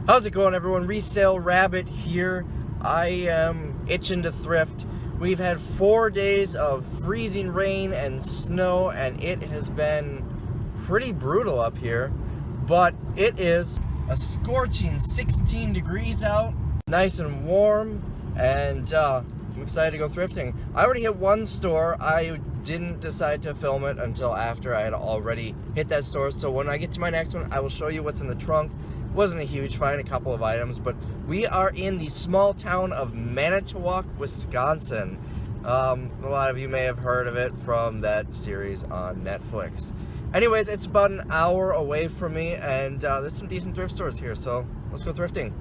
How's it going, everyone? Resale Rabbit here. I am itching to thrift. We've had 4 days of freezing rain and snow, and it has been pretty brutal up here. But it is a scorching 16 degrees out, nice and warm, and I'm excited to go thrifting. I already hit one store. I didn't decide to film it until after I had already hit that store. So when I get to my next one, I will show you what's in the trunk. Wasn't a huge find, a couple of items, but we are in the small town of Manitowoc, Wisconsin. A lot of you may have heard of it from that series on Netflix. Anyways, it's about an hour away from me, and there's some decent thrift stores here, so let's go thrifting.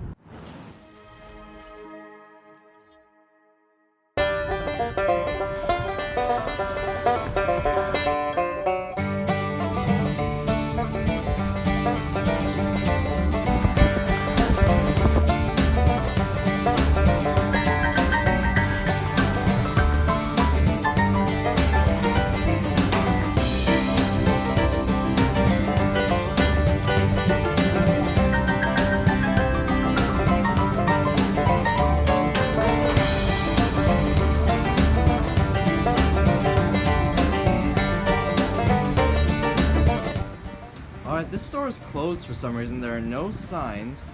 This store is closed for some reason. There are no signs.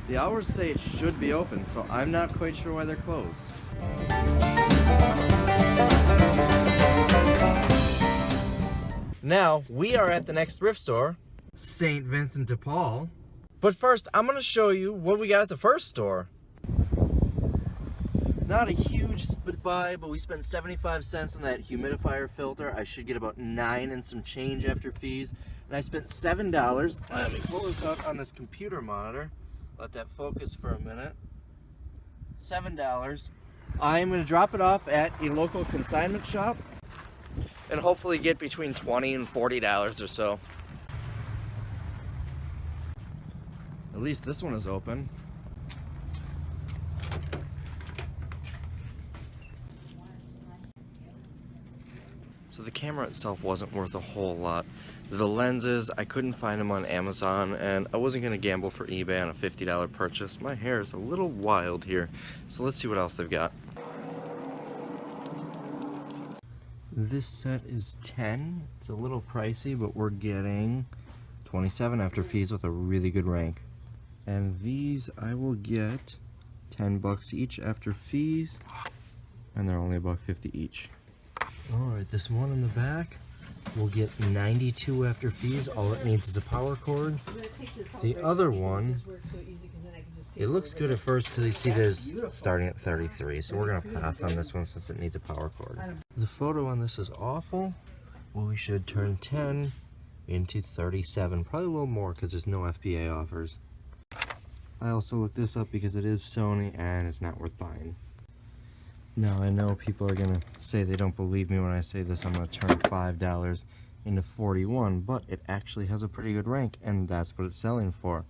The hours say it should be open, so I'm not quite sure why they're closed. Now, we are at the next thrift store, St. Vincent de Paul. But first, I'm going to show you what we got at the first store. Not a huge buy, but we spent 75 cents on that humidifier filter. I should get about 9 and some change after fees. And I spent $7. Let me pull this out on this computer monitor. Let that focus for a minute. $7. I'm going to drop it off at a local consignment shop and hopefully get between $20 and $40 or so. At least this one is open. So the camera itself wasn't worth a whole lot. The lenses, I couldn't find them on Amazon, and I wasn't gonna gamble for eBay on a $50 purchase. My hair is a little wild here, so let's see what else they've got. This set is 10. It's a little pricey, but we're getting 27 after fees with a really good rank. And these I will get 10 bucks each after fees, and they're only $1.50 each. Alright, this one in the back will get 92 after fees. All it needs is a power cord. The other one, it looks good at first till you see there's starting at 33, so we're going to pass on this one since it needs a power cord. The photo on this is awful. Well, we should turn 10 into 37, probably a little more because there's no FBA offers. I also looked this up because it is Sony and it's not worth buying. Now, I know people are going to say they don't believe me when I say this. I'm going to turn $5 into 41, but it actually has a pretty good rank, and that's what it's selling for.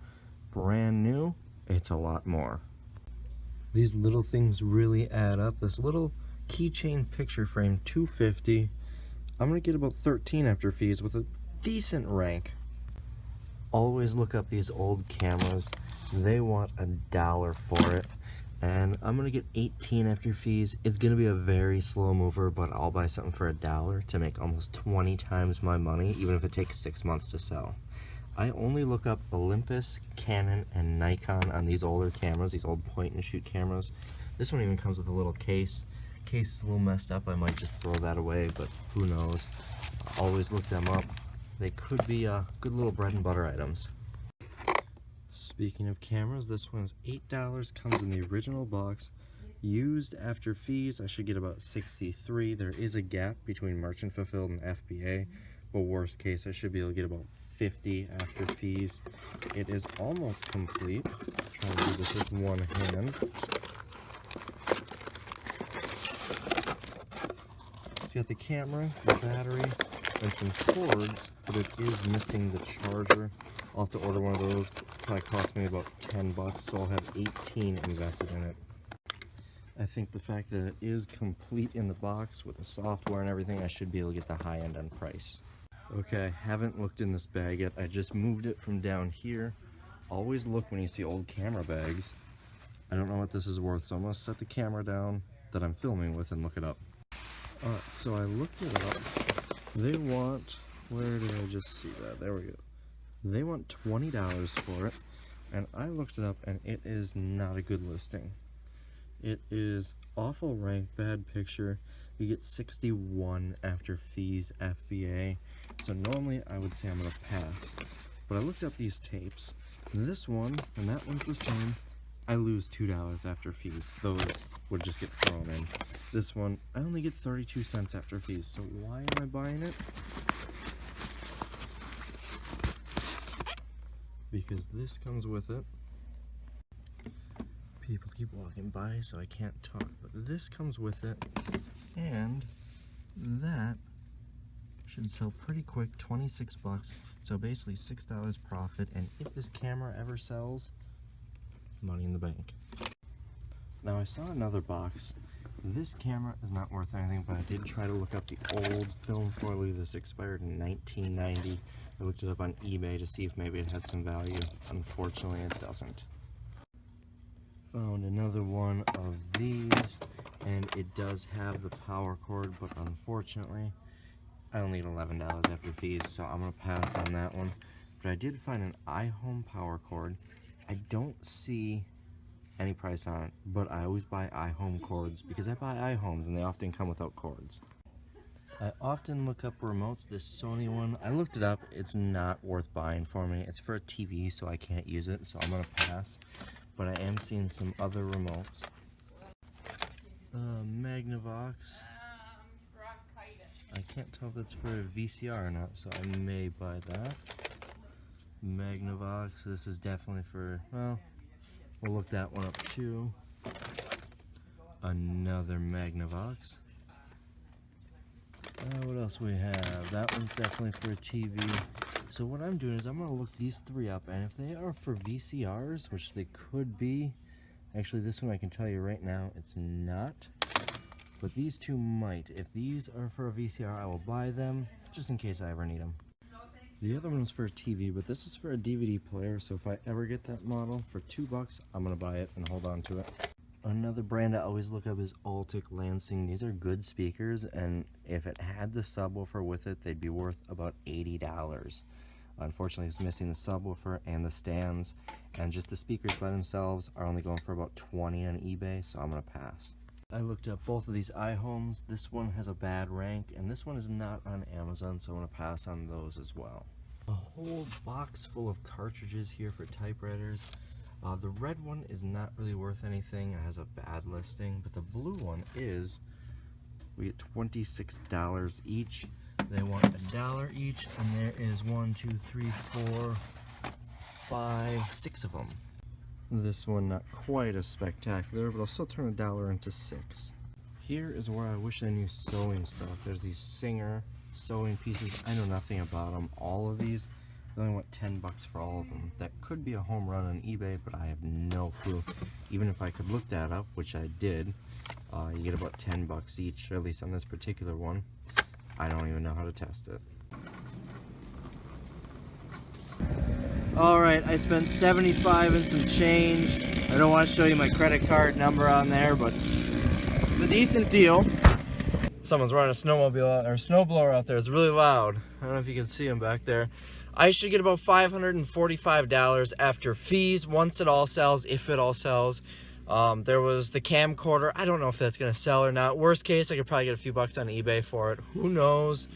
Brand new, it's a lot more. These little things really add up. This little keychain picture frame, $2.50. I'm going to get about 13 after fees with a decent rank. Always look up these old cameras. They want $1 for it. And I'm gonna get 18 after fees. It's gonna be a very slow mover, but I'll buy something for $1 to make almost 20 times my money, even if it takes 6 months to sell. I only look up Olympus, Canon, and Nikon on these older cameras, these old point and shoot cameras. This one even comes with a little case. Case is a little messed up. I might just throw that away, but who knows. I always look them up. They could be good little bread and butter items. Speaking of cameras, this one's $8, comes in the original box. Used after fees, I should get about 63. There is a gap between merchant fulfilled and FBA, but worst case, I should be able to get about 50 after fees. It is almost complete. I'm trying to do this with one hand. It's got the camera, the battery, and some cords, but it is missing the charger. I'll have to order one of those. It's probably cost me about 10 bucks, so I'll have 18 invested in it. I think the fact that it is complete in the box with the software and everything, I should be able to get the high end on price. Okay, I haven't looked in this bag yet. I just moved it from down here always look when you see old camera bags. I don't know what this is worth, so I'm gonna set the camera down that I'm filming with and look it up. Alright, so I looked it up. They want, where did I just see that? There we go. They want $20 for it, and I looked it up and it is not a good listing. It is awful rank, bad picture. You get 61 after fees, FBA. So normally I would say I'm gonna pass. But I looked up these tapes. This one and that one's the same. I lose $2 after fees. Those would just get thrown in. This one, I only get 32 cents after fees. So why am I buying it? Because this comes with it. People keep walking by, so I can't talk. But this comes with it. And that should sell pretty quick, 26 bucks. So basically $6 profit. And if this camera ever sells, money in the bank. Now I saw another box. This camera is not worth anything, but I did try to look up the old film foil. This expired in 1990. I looked it up on eBay to see if maybe it had some value. Unfortunately, it doesn't. Found another one of these, and it does have the power cord, but unfortunately, I only get $11 after fees, so I'm gonna pass on that one. But I did find an iHome power cord. I don't see any price on it, but I always buy iHome cords because I buy iHomes and they often come without cords. I often look up remotes. This Sony one, I looked it up. It's not worth buying for me. It's for a TV, so I can't use it, so I'm gonna pass. But I am seeing some other remotes. Magnavox. I can't tell if that's for a VCR or not, so I may buy that. Magnavox, this is definitely for, well, we'll look that one up too. Another Magnavox. What else we have? That one's definitely for a TV. So what I'm doing is I'm going to look these three up, and if they are for VCRs, which they could be, actually this one I can tell you right now it's not, but these two might. If these are for a VCR, I will buy them just in case I ever need them. The other one is for a TV, but this is for a DVD player, so if I ever get that model for $2, I'm going to buy it and hold on to it. Another brand I always look up is Altic Lansing. These are good speakers, and if it had the subwoofer with it, they'd be worth about $80. Unfortunately, it's missing the subwoofer and the stands, and just the speakers by themselves are only going for about $20 on eBay, so I'm going to pass. I looked up both of these iHomes. This one has a bad rank, and this one is not on Amazon, so I'm going to pass on those as well. A whole box full of cartridges here for typewriters. The red one is not really worth anything. It has a bad listing, but the blue one is. We get $26 each. They want $1 each, and there is 1, 2, 3, 4, 5, 6 of them. This one not quite as spectacular, but I'll still turn $1 into 6. Here is where I wish I knew sewing stuff. There's these Singer sewing pieces. I know nothing about them. All of these, they only want $10 for all of them. That could be a home run on eBay, but I have no clue. Even if I could look that up, which I did, you get about $10 each, or at least on this particular one. I don't even know how to test it. Alright, I spent $75 and some change. I don't want to show you my credit card number on there, but it's a decent deal. Someone's running a snowmobile or a snowblower out there. It's really loud. I don't know if you can see them back there. I should get about $545 after fees once it all sells, if it all sells. There was the camcorder. I don't know if that's going to sell or not. Worst case, I could probably get a few bucks on eBay for it. Who knows?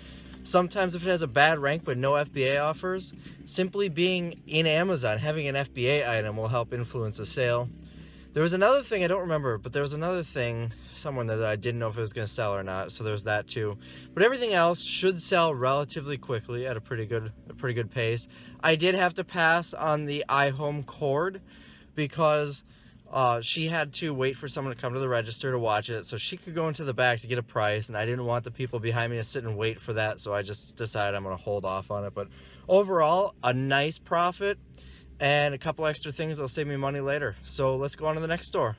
Sometimes if it has a bad rank but no FBA offers, simply being in Amazon, having an FBA item will help influence a sale. There was another thing, I don't remember, but there was another thing somewhere there that I didn't know if it was going to sell or not, so there's that too. But everything else should sell relatively quickly at a pretty good pace. I did have to pass on the iHome cord because she had to wait for someone to come to the register to watch it so she could go into the back to get a price, and I didn't want the people behind me to sit and wait for that, so I just decided I'm going to hold off on it. But overall, a nice profit and a couple extra things that'll save me money later. So let's go on to the next store.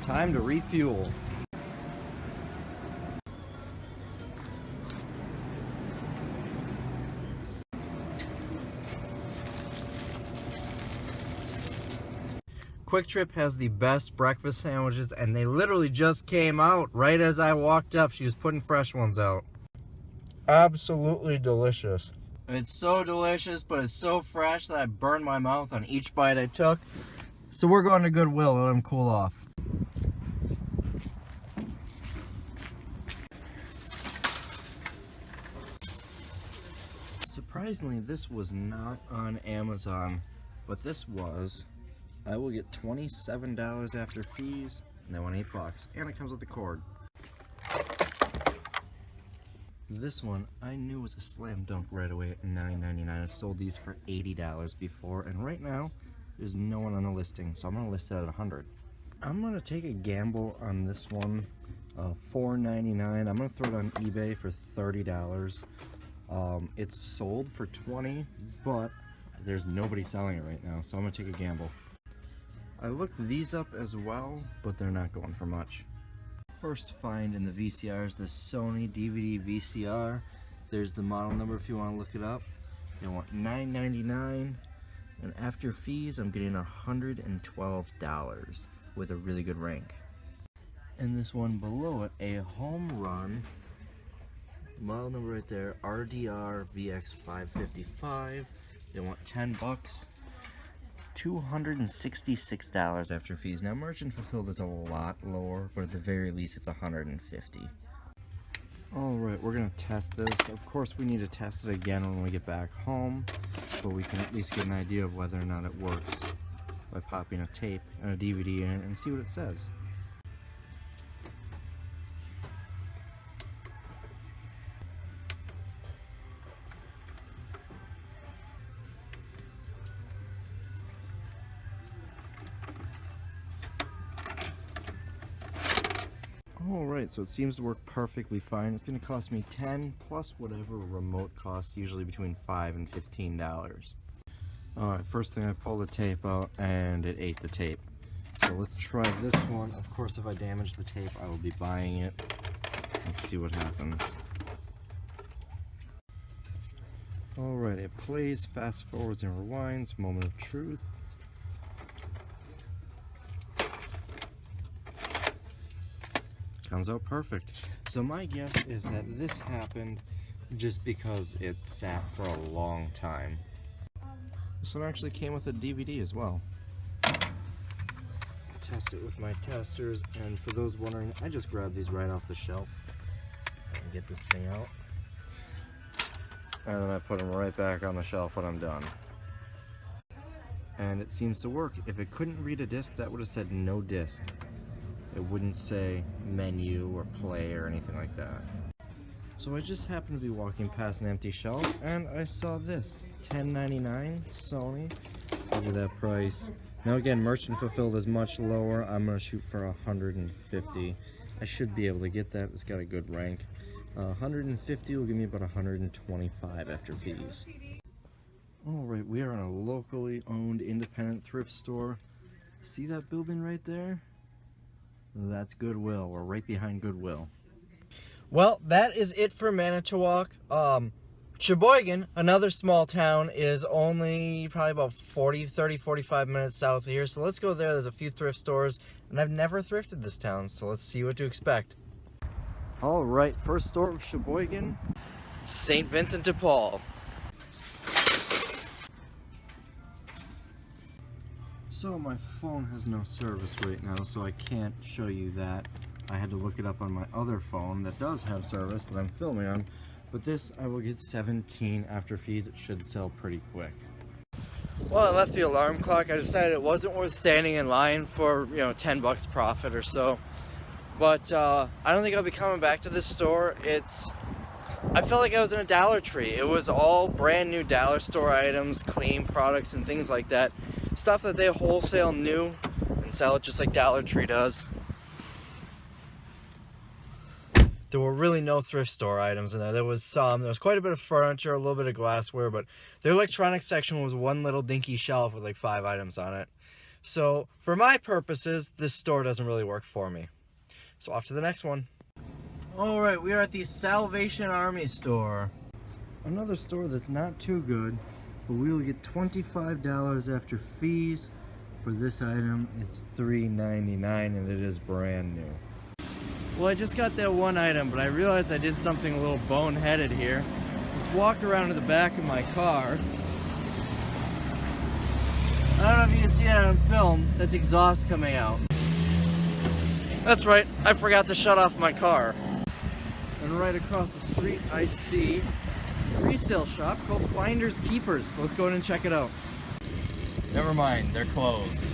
Time to refuel. Quick Trip has the best breakfast sandwiches, and they literally just came out right as I walked up. She was putting fresh ones out. Absolutely delicious. It's so delicious, but it's so fresh that I burned my mouth on each bite I took. So we're going to Goodwill to let them cool off. Surprisingly, this was not on Amazon, but this was. I will get $27 after fees, and that one $8, and it comes with the cord. This one I knew was a slam dunk right away at $9.99. I've sold these for $80 before, and right now there's no one on the listing, so I'm gonna list it at $100. I'm gonna take a gamble on this one, $4.99. I'm gonna throw it on eBay for $30. It's sold for $20, but there's nobody selling it right now, so I'm gonna take a gamble. I looked these up as well, but they're not going for much. First find in the VCR is the Sony DVD VCR. There's the model number if you want to look it up. They want $9.99, and after fees I'm getting $112 with a really good rank. And this one below it, a home run, model number right there, RDR VX555. They want $10. $266 after fees. Now merchant fulfilled is a lot lower, but at the very least it's $150. Alright, we're gonna test this. Of course we need to test it again when we get back home, but we can at least get an idea of whether or not it works by popping a tape and a DVD in it and see what it says. Alright, so it seems to work perfectly fine. It's going to cost me $10 plus whatever remote costs, usually between $5 and $15. Alright, first thing I pulled the tape out and it ate the tape. So let's try this one. Of course, if I damage the tape, I will be buying it. Let's see what happens. Alright, it plays, fast forwards and rewinds, moment of truth. Comes out perfect. So my guess is that this happened just because it sat for a long time. This one actually came with a DVD as well. Test it with my testers, and for those wondering, I just grabbed these right off the shelf and get this thing out, and then I put them right back on the shelf when I'm done. And it seems to work. If it couldn't read a disc, that would have said no disc. It wouldn't say menu or play or anything like that. So I just happened to be walking past an empty shelf and I saw this, $10.99 Sony. Look at that price. Now again, merchant fulfilled is much lower. I'm gonna shoot for $150. I should be able to get that. It's got a good rank. $150 will give me about $125 after fees. Alright, we are in a locally owned independent thrift store. See that building right there? That's Goodwill. We're right behind Goodwill. Well, that is it for Manitowoc. Sheboygan, another small town, is only probably about 45 minutes south of here. So let's go there. There's a few thrift stores, and I've never thrifted this town, so let's see what to expect. All right, first store of Sheboygan, St. Vincent de Paul. So my phone has no service right now, so I can't show you that. I had to look it up on my other phone that does have service that I'm filming on. But this, I will get 17 after fees. It should sell pretty quick. Well, I left the alarm clock. I decided it wasn't worth standing in line for, you know, 10 bucks profit or so. But I don't think I'll be coming back to this store. I felt like I was in a Dollar Tree. It was all brand new dollar store items, clean products and things like that. Stuff that they wholesale new and sell it just like Dollar Tree does. There were really no thrift store items in there. There was quite a bit of furniture, a little bit of glassware, but their electronics section was one little dinky shelf with like 5 items on it. So for my purposes, this store doesn't really work for me. So off to the next one. All right, we are at the Salvation Army store. Another store that's not too good, but we will get $25 after fees For this item, it's $3.99 and it is brand new. Well, I just got that one item, but I realized I did something a little boneheaded here. Let's walk around to the back of my car. I don't know if you can see that on film. That's exhaust coming out. That's right, I forgot to shut off my car. And right across the street, I see a resale shop called Finders Keepers. Let's go in and check it out. Never mind, they're closed.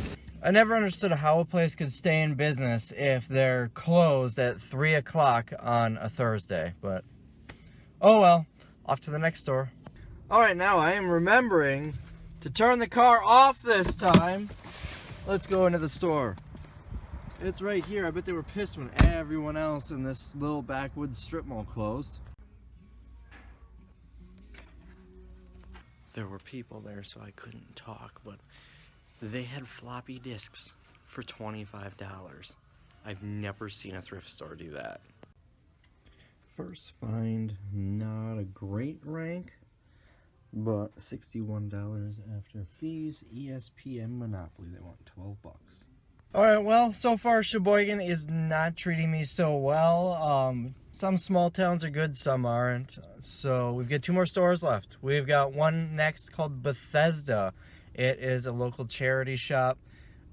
I never understood how a place could stay in business if they're closed at 3 o'clock on a Thursday, but oh well, off to the next store. Alright, now I am remembering to turn the car off this time. Let's go into the store. It's right here. I bet they were pissed when everyone else in this little backwoods strip mall closed. There were people there, so I couldn't talk, but they had floppy disks for $25. I've never seen a thrift store do that. First find, not a great rank, but $61 after fees. ESPN Monopoly, they want 12 bucks. Alright, well, so far Sheboygan is not treating me so well. Some small towns are good, some aren't. So we've got 2 more stores left. We've got one next called Bethesda. It is a local charity shop.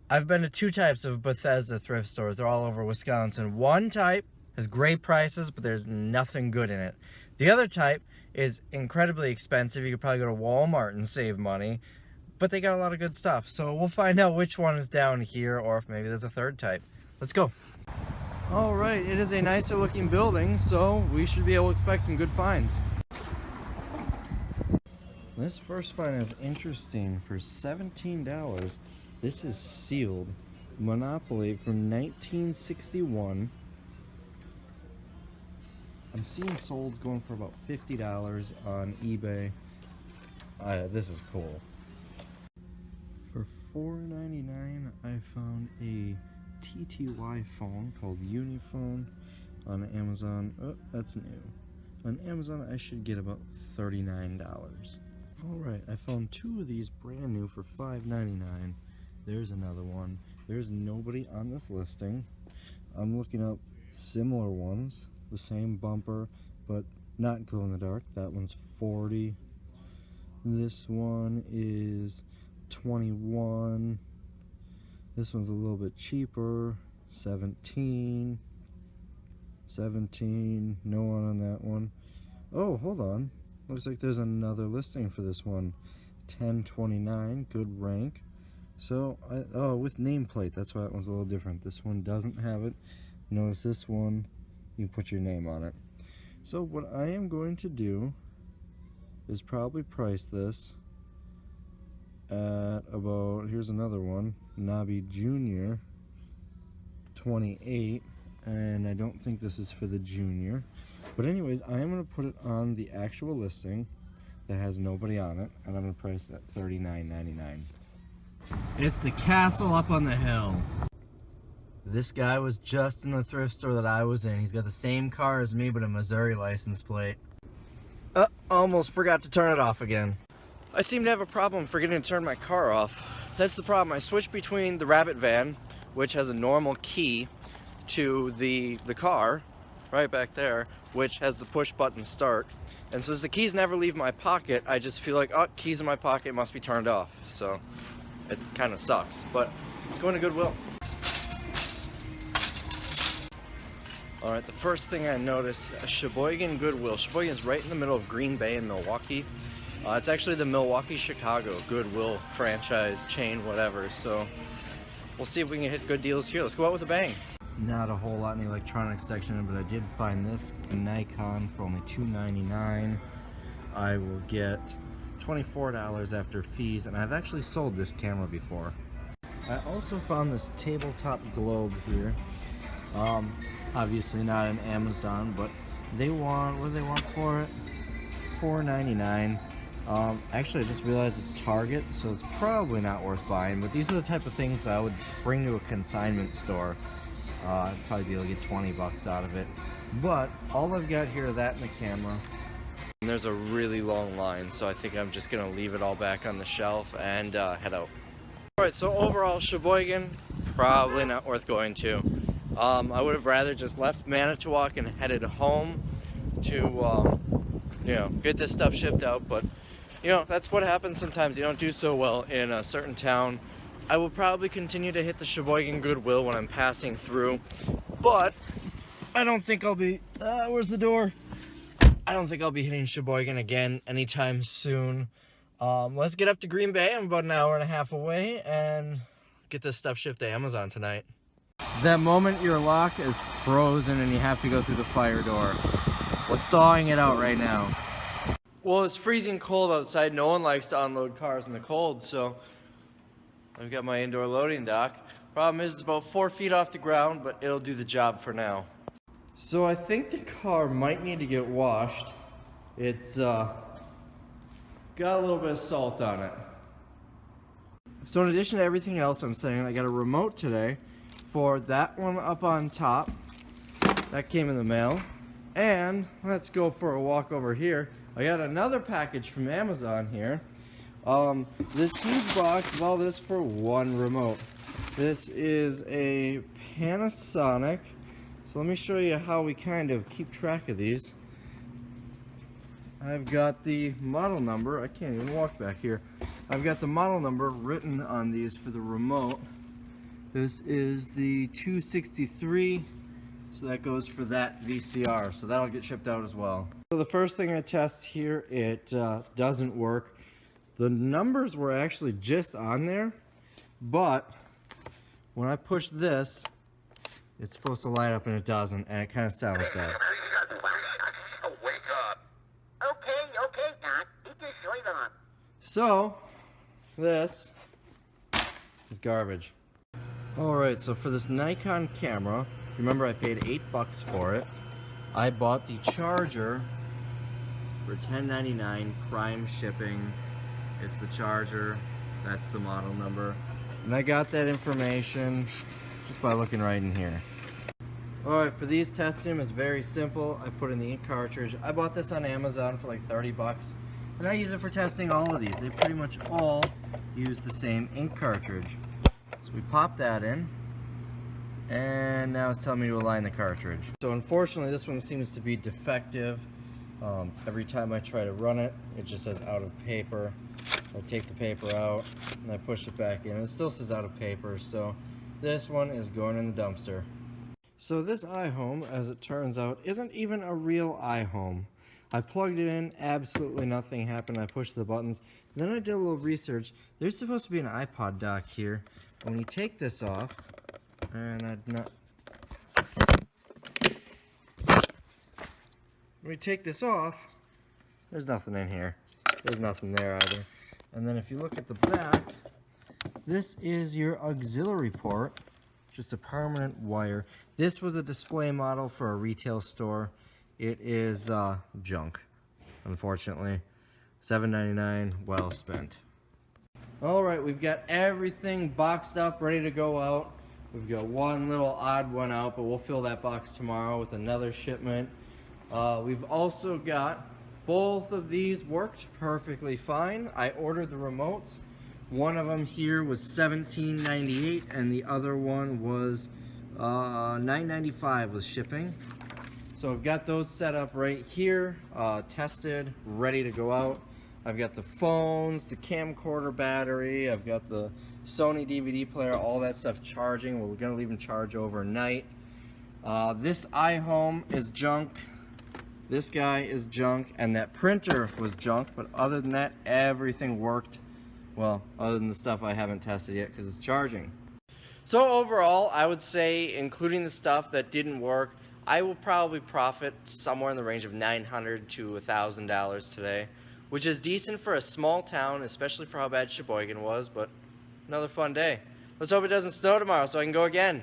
I've been to 2 types of Bethesda thrift stores. They're all over Wisconsin. One type has great prices, but there's nothing good in it. The other type is incredibly expensive. You could probably go to Walmart and save money, but they got a lot of good stuff. So we'll find out which one is down here, or if maybe there's a third type. Let's go. All right, it is a nicer looking building, so we should be able to expect some good finds. This first find is interesting. For $17, this is sealed Monopoly from 1961. I'm seeing solds going for about $50 on eBay. This is cool. For $4.99, I found a TTY phone called Unifone on Amazon. Oh, that's new. On Amazon, I should get about $39. Alright, I found 2 of these brand new for $5.99. There's another one. There's nobody on this listing. I'm looking up similar ones. The same bumper, but not glow in the dark. That one's $40. This one is $21. This one's a little bit cheaper, $17. No one on that one. Oh, hold on. Looks like there's another listing for this one. $10.29, good rank. So, with nameplate, that's why that one's a little different. This one doesn't have it. Notice this one, you can put your name on it. So what I am going to do is probably price this at about, here's another one, Nobby Junior, $28, and I don't think this is for the Junior. But anyways, I am going to put it on the actual listing that has nobody on it, and I'm going to price it at $39.99. It's the castle up on the hill. This guy was just in the thrift store that I was in. He's got the same car as me, but a Missouri license plate. Almost forgot to turn it off again. I seem to have a problem forgetting to turn my car off. That's the problem. I switched between the Rabbit van, which has a normal key, to the car, right back there, which has the push button start. And since the keys never leave my pocket, I just feel like, oh, keys in my pocket must be turned off. So it kind of sucks, but it's going to Goodwill. Alright, the first thing I noticed, a Sheboygan Goodwill. Sheboygan's right in the middle of Green Bay and Milwaukee. It's actually the Milwaukee-Chicago Goodwill franchise chain, whatever. So we'll see if we can hit good deals here. Let's go out with a bang. Not a whole lot in the electronics section, but I did find this Nikon for only $2.99. I will get $24 after fees, and I've actually sold this camera before. I also found this tabletop globe here. Obviously not on Amazon, but they want, what do they want for it? $4.99. Actually, I just realized it's Target, so it's probably not worth buying, but these are the type of things that I would bring to a consignment store. I'd probably be able to get 20 bucks out of it. But all I've got here are that and the camera. And there's a really long line, so I think I'm just gonna leave it all back on the shelf and head out. Alright, so overall, Sheboygan, probably not worth going to. I would have rather just left Manitowoc and headed home to, you know, get this stuff shipped out, but, you know, that's what happens sometimes. You don't do so well in a certain town. I will probably continue to hit the Sheboygan Goodwill when I'm passing through, but I don't think I'll be, where's the door? I don't think I'll be hitting Sheboygan again anytime soon. Let's get up to Green Bay. I'm about an hour and a half away and get this stuff shipped to Amazon tonight. That moment your lock is frozen and you have to go through the fire door. We're thawing it out right now. Well, it's freezing cold outside. No one likes to unload cars in the cold, so I've got my indoor loading dock. Problem is, it's about 4 feet off the ground, but it'll do the job for now. So I think the car might need to get washed. It's got a little bit of salt on it. So in addition to everything else I'm saying, I got a remote today for that one up on top. That came in the mail. And let's go for a walk over here. I got another package from Amazon here. This huge box of all this for one remote. This is a Panasonic. So let me show you how we kind of keep track of these. I've got the model number. I can't even walk back here. I've got the model number written on these for the remote. This is the 263, so that goes for that VCR. So that'll get shipped out as well. So the first thing I test here, it doesn't work. The numbers were actually just on there, but when I push this, it's supposed to light up and it doesn't, and it kind of sounds bad. So, this is garbage. Alright, so for this Nikon camera, remember I paid $8 for it. I bought the charger for $10.99 prime shipping. It's the charger, that's the model number. And I got that information just by looking right in here. Alright, for these testing, it's very simple. I put in the ink cartridge. I bought this on Amazon for like $30. And I use it for testing all of these. They pretty much all use the same ink cartridge. So we pop that in, and now it's telling me to align the cartridge. So unfortunately this one seems to be defective. Every time I try to run it, it just says out of paper. I take the paper out and I push it back in. It still says out of paper, so this one is going in the dumpster. So this iHome, as it turns out, isn't even a real iHome. I plugged it in, absolutely nothing happened. I pushed the buttons. Then I did a little research. There's supposed to be an iPod dock here. When you take this off, and when you take this off, there's nothing in here. There's nothing there either. And then if you look at the back, this is your auxiliary port, just a permanent wire. This was a display model for a retail store. It is junk, unfortunately. $7.99, well spent. Alright, we've got everything boxed up, ready to go out. We've got one little odd one out, but we'll fill that box tomorrow with another shipment. We've also got both of these worked perfectly fine. I ordered the remotes. One of them here was $17.98 and the other one was $9.95 with shipping. So I've got those set up right here, tested, ready to go out. I've got the phones, the camcorder battery, I've got the Sony DVD player, all that stuff charging. We're gonna leave them charge overnight. This iHome is junk. This guy is junk, and that printer was junk, but other than that, everything worked. Well, other than the stuff I haven't tested yet because it's charging. So overall, I would say, including the stuff that didn't work, I will probably profit somewhere in the range of $900 to $1,000 today, which is decent for a small town, especially for how bad Sheboygan was, but another fun day. Let's hope it doesn't snow tomorrow so I can go again.